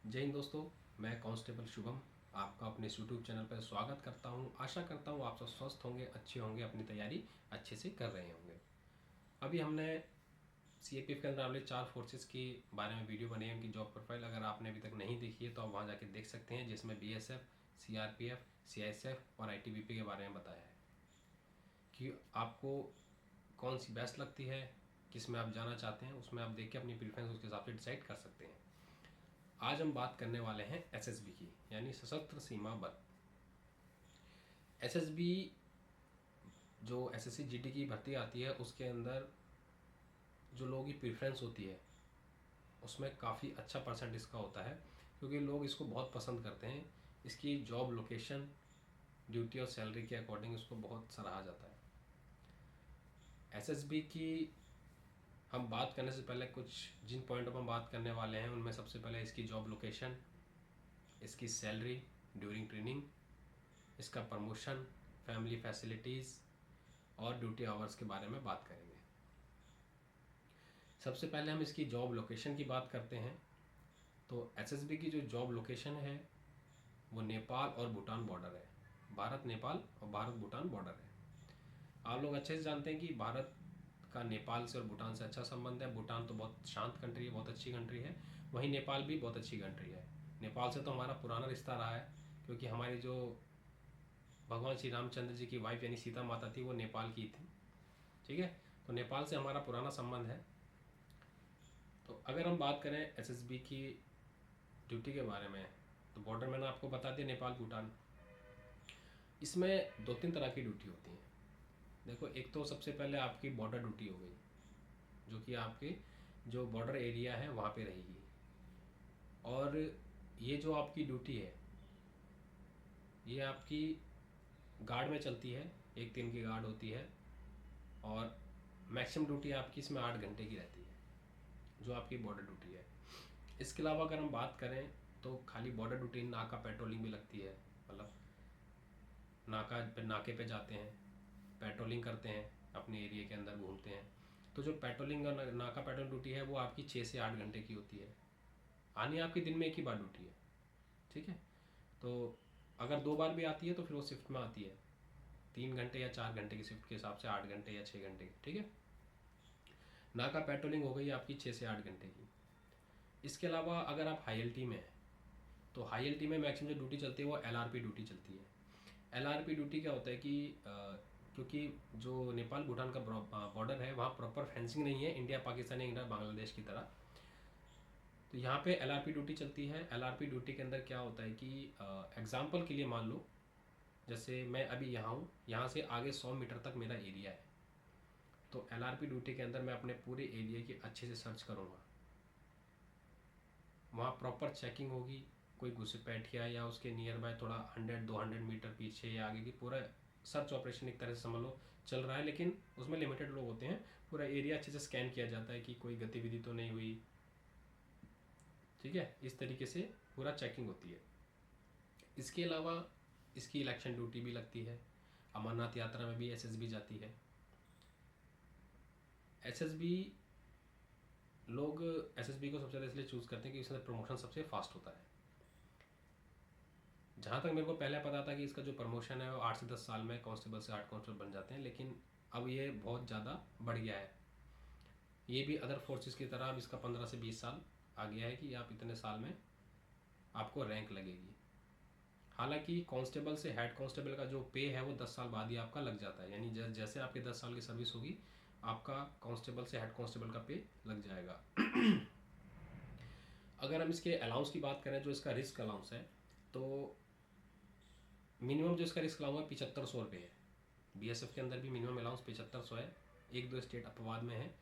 जय हिंद दोस्तों। मैं कांस्टेबल शुभम आपका अपने यूट्यूब चैनल पर स्वागत करता हूं। आशा करता हूं आप सब स्वस्थ होंगे, अच्छे होंगे, अपनी तैयारी अच्छे से कर रहे होंगे। अभी हमने सीएपीएफ के अंदर वाले 4 फोर्सेस के बारे में वीडियो बनाई है। उनकी जॉब प्रोफाइल अगर आपने अभी तक नहीं देखी है तो आप वहां जाके देख सकते हैं, जिसमें बीएसएफ, सीआरपीएफ, सीआईएसएफ और आईटीबीपी के बारे में बताया है कि आपको कौन सी बेस्ट लगती है, किस में आप जाना चाहते हैं। उसमें आप देख के अपनी प्रेफरेंस उसके हिसाब से डिसाइड कर सकते हैं। आज हम बात करने वाले हैं एसएसबी की, यानी सशस्त्र सीमा बल। एसएसबी जो एसएससी जीडी की भर्ती आती है उसके अंदर जो लोगों की प्रेफरेंस होती है उसमें काफ़ी अच्छा परसेंट इसका होता है, क्योंकि लोग इसको बहुत पसंद करते हैं। इसकी जॉब लोकेशन, ड्यूटी और सैलरी के अकॉर्डिंग इसको बहुत सराहा जाता है। एसएसबी की हम बात करने से पहले कुछ जिन पॉइंटों पर हम बात करने वाले हैं उनमें सबसे पहले इसकी जॉब लोकेशन, इसकी सैलरी ड्यूरिंग ट्रेनिंग, इसका प्रमोशन, फैमिली फैसिलिटीज़ और ड्यूटी आवर्स के बारे में बात करेंगे। सबसे पहले हम इसकी जॉब लोकेशन की बात करते हैं। तो एसएसबी की जो जॉब लोकेशन है वो नेपाल और भूटान बॉर्डर है। भारत नेपाल और भारत भूटान बॉर्डर है। आप लोग अच्छे से जानते हैं कि भारत का नेपाल से और भूटान से अच्छा संबंध है। भूटान तो बहुत शांत कंट्री है, बहुत अच्छी कंट्री है। वहीं नेपाल भी बहुत अच्छी कंट्री है। नेपाल से तो हमारा पुराना रिश्ता रहा है, क्योंकि हमारी जो भगवान श्री रामचंद्र जी की वाइफ यानी सीता माता थी वो नेपाल की थी। ठीक है, तो नेपाल से हमारा पुराना संबंध है। तो अगर हम बात करें एसएसबी की ड्यूटी के बारे में, तो बॉर्डर मैंने आपको बता दिया, नेपाल भूटान। इसमें 2-3 तरह की ड्यूटी होती हैं। देखो, एक तो सबसे पहले आपकी बॉर्डर ड्यूटी हो गई, जो कि आपके जो बॉर्डर एरिया है वहाँ पे रहेगी। और ये जो आपकी ड्यूटी है ये आपकी गार्ड में चलती है, 1 दिन की गार्ड होती है। और मैक्सिमम ड्यूटी आपकी इसमें 8 घंटे की रहती है, जो आपकी बॉर्डर ड्यूटी है। इसके अलावा अगर हम बात करें तो खाली बॉर्डर ड्यूटी, नाका पेट्रोलिंग भी लगती है। मतलब नाके पे जाते हैं, पेट्रोलिंग करते हैं, अपने एरिया के अंदर घूमते हैं। तो जो पेट्रोलिंग और नाका पेट्रोल ड्यूटी है वो आपकी 6 से 8 घंटे की होती है। आनी आपकी दिन में एक ही बार ड्यूटी है। ठीक है, तो अगर 2 बार भी आती है तो फिर वो शिफ्ट में आती है, 3 घंटे या 4 घंटे की शिफ्ट के हिसाब से, 8 घंटे या 6 घंटे की। ठीक है, नाका पेट्रोलिंग हो गई आपकी 6 से 8 घंटे की। इसके अलावा अगर आप हाई एल टी में हैं तो हाई एल टी में मैक्सिमम जो ड्यूटी चलती है वो एल आर पी ड्यूटी चलती है। एल आर पी ड्यूटी क्या होता है कि क्योंकि जो नेपाल भूटान का बॉर्डर है वहाँ प्रॉपर फेंसिंग नहीं है, इंडिया पाकिस्तान या इंडिया बांग्लादेश की तरह। तो यहाँ पे एल आर पी ड्यूटी चलती है। एल आर पी ड्यूटी के अंदर क्या होता है कि एग्जाम्पल के लिए मान लो, जैसे मैं अभी यहाँ हूँ, यहाँ से आगे 100 मीटर तक मेरा एरिया है। तो एल आर पी ड्यूटी के अंदर मैं अपने पूरे एरिया की अच्छे से सर्च करूँगा। वहाँ प्रॉपर चेकिंग होगी, कोई घुसपैठिया या उसके नियर बाय थोड़ा 100-200 मीटर पीछे या आगे की पूरा सर्च ऑपरेशन एक तरह से समझ लो चल रहा है, लेकिन उसमें लिमिटेड लोग होते हैं। पूरा एरिया अच्छे से स्कैन किया जाता है कि कोई गतिविधि तो नहीं हुई। ठीक है, इस तरीके से पूरा चेकिंग होती है। इसके अलावा इसकी इलेक्शन ड्यूटी भी लगती है। अमरनाथ यात्रा में भी एसएसबी जाती है। एसएसबी लोग एसएसबी को सबसे ज़्यादा इसलिए चूज़ करते हैं कि इसमें प्रमोशन सबसे फास्ट होता है। जहाँ तक मेरे को पहले पता था कि इसका जो प्रमोशन है वो 8 से 10 साल में कांस्टेबल से 8 कांस्टेबल बन जाते हैं, लेकिन अब ये बहुत ज़्यादा बढ़ गया है। ये भी अदर फोर्सेस की तरह अब इसका 15 से 20 साल आ गया है कि आप इतने साल में आपको रैंक लगेगी। हालांकि कांस्टेबल से हेड कांस्टेबल का जो पे है वो 10 साल बाद ही आपका लग जाता है, यानी जैसे आपकी 10 साल की सर्विस होगी आपका कांस्टेबल से हेड कांस्टेबल का पे लग जाएगा। अगर हम इसके अलाउंस की बात करें, जो इसका रिस्क अलाउंस है, तो मिनिमम जो इसका रिस्क अलाउंस है 7500 रुपये है। बीएसएफ के अंदर भी मिनिमम अलाउंस 7500 है। 1-2 स्टेट अपवाद में है,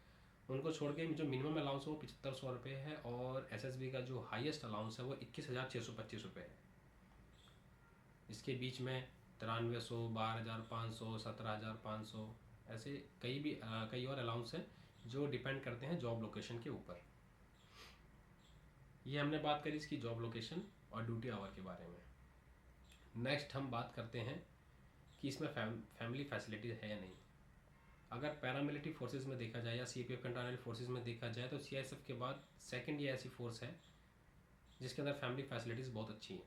उनको छोड़ के जो मिनिमम अलाउंस है वो 7500 रुपये है। और एसएसबी का जो हाईएस्ट अलाउंस है वो 21,625 रुपये है। इसके बीच में 9300, 12,500, 17,500, ऐसे कई और अलाउंस हैं जो डिपेंड करते हैं जॉब लोकेशन के ऊपर। ये हमने बात करी इसकी जॉब लोकेशन और ड्यूटी आवर के बारे में। नेक्स्ट हम बात करते हैं कि इसमें फैमिली फैसिलिटीज़ है या नहीं। अगर पैरामिलिट्री फोर्सेस में देखा जाए या सीपीएफ कंट्रोल फोर्सेस में देखा जाए तो सीआईएसएफ के बाद सेकंड ये ऐसी फोर्स है जिसके अंदर फैमिली फैसिलिटीज़ बहुत अच्छी हैं,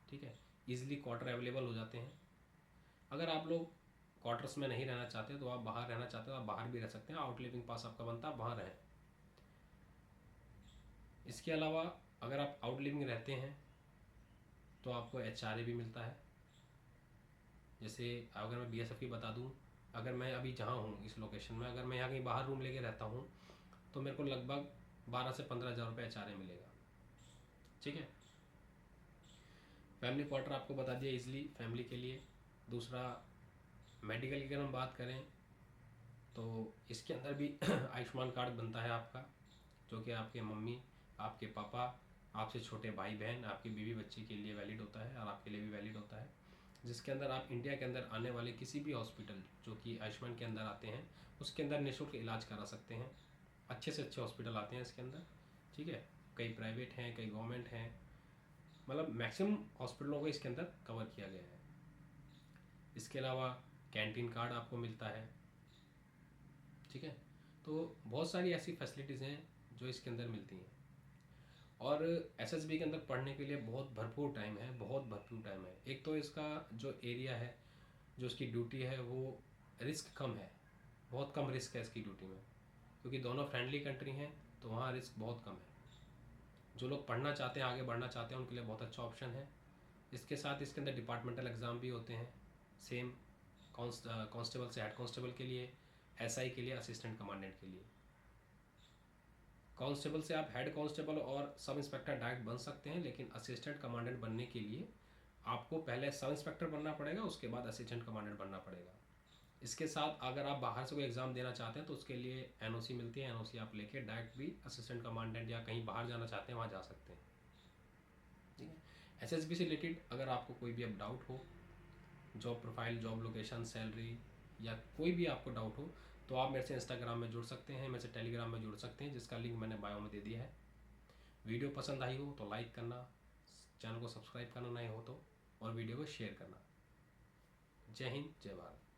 ठीक है। ईजिली क्वार्टर अवेलेबल हो जाते हैं। अगर आप लोग क्वार्टर्स में नहीं रहना चाहते तो आप बाहर रहना चाहते हो, आप बाहर भी रह सकते हैं, आउट लिविंग पास आपका बनता है, आप वहाँ रहें। इसके अलावा अगर आप आउट लिविंग रहते हैं तो आपको HRA भी मिलता है। जैसे अगर मैं BSF की बता दूं, अगर मैं अभी जहाँ हूँ इस लोकेशन में, अगर मैं यहाँ कहीं बाहर रूम लेके रहता हूँ तो मेरे को लगभग 12 से 15 हज़ार रुपये HRA मिलेगा, ठीक है। फैमिली क्वार्टर आपको बता दिया इजली फैमिली के लिए। दूसरा, मेडिकल की अगर हम बात करें तो इसके अंदर भी आयुष्मान कार्ड बनता है आपका, जो कि आपके मम्मी, आपके पापा, आपसे छोटे भाई बहन, आपके बीवी बच्चे के लिए वैलिड होता है और आपके लिए भी वैलिड होता है। जिसके अंदर आप इंडिया के अंदर आने वाले किसी भी हॉस्पिटल जो कि आयुष्मान के अंदर आते हैं उसके अंदर निःशुल्क इलाज करा सकते हैं। अच्छे से अच्छे हॉस्पिटल आते हैं इसके अंदर, ठीक है। कई प्राइवेट हैं, कई गवर्नमेंट हैं, मतलब मैक्सिमम हॉस्पिटलों को इसके अंदर कवर किया गया है। इसके अलावा कैंटीन कार्ड आपको मिलता है, ठीक है। तो बहुत सारी ऐसी फैसिलिटीज़ हैं जो इसके अंदर मिलती हैं। और SSB के अंदर पढ़ने के लिए बहुत भरपूर टाइम है, बहुत भरपूर टाइम है। एक तो इसका जो एरिया है, जो इसकी ड्यूटी है, वो रिस्क कम है, बहुत कम रिस्क है इसकी ड्यूटी में, क्योंकि दोनों फ्रेंडली कंट्री हैं तो वहाँ रिस्क बहुत कम है। जो लोग पढ़ना चाहते हैं, आगे बढ़ना चाहते हैं, उनके लिए बहुत अच्छा ऑप्शन है। इसके साथ इसके अंदर डिपार्टमेंटल एग्ज़ाम भी होते हैं, सेम कांस्टेबल से हेड कांस्टेबल के लिए, SI के लिए, असिस्टेंट कमांडेंट के लिए। कांस्टेबल से आप हेड कांस्टेबल और सब इंस्पेक्टर डायरेक्ट बन सकते हैं, लेकिन असिस्टेंट कमांडेंट बनने के लिए आपको पहले सब इंस्पेक्टर बनना पड़ेगा, उसके बाद असिस्टेंट कमांडेंट बनना पड़ेगा। इसके साथ अगर आप बाहर से कोई एग्ज़ाम देना चाहते हैं तो उसके लिए NOC मिलती है, NOC आप लेके डायरेक्ट भी असिस्टेंट कमांडेंट या कहीं बाहर जाना चाहते हैं वहाँ जा सकते हैं, ठीक है। SSB से रिलेटेड अगर आपको कोई भी अब डाउट हो, job profile, job location, salary या कोई भी आपको डाउट हो तो आप मेरे से इंस्टाग्राम में जुड़ सकते हैं, मेरे से टेलीग्राम में जुड़ सकते हैं, जिसका लिंक मैंने बायो में दे दिया है। वीडियो पसंद आई हो तो लाइक करना, चैनल को सब्सक्राइब करना नहीं हो तो, और वीडियो को शेयर करना। जय हिंद, जय भारत।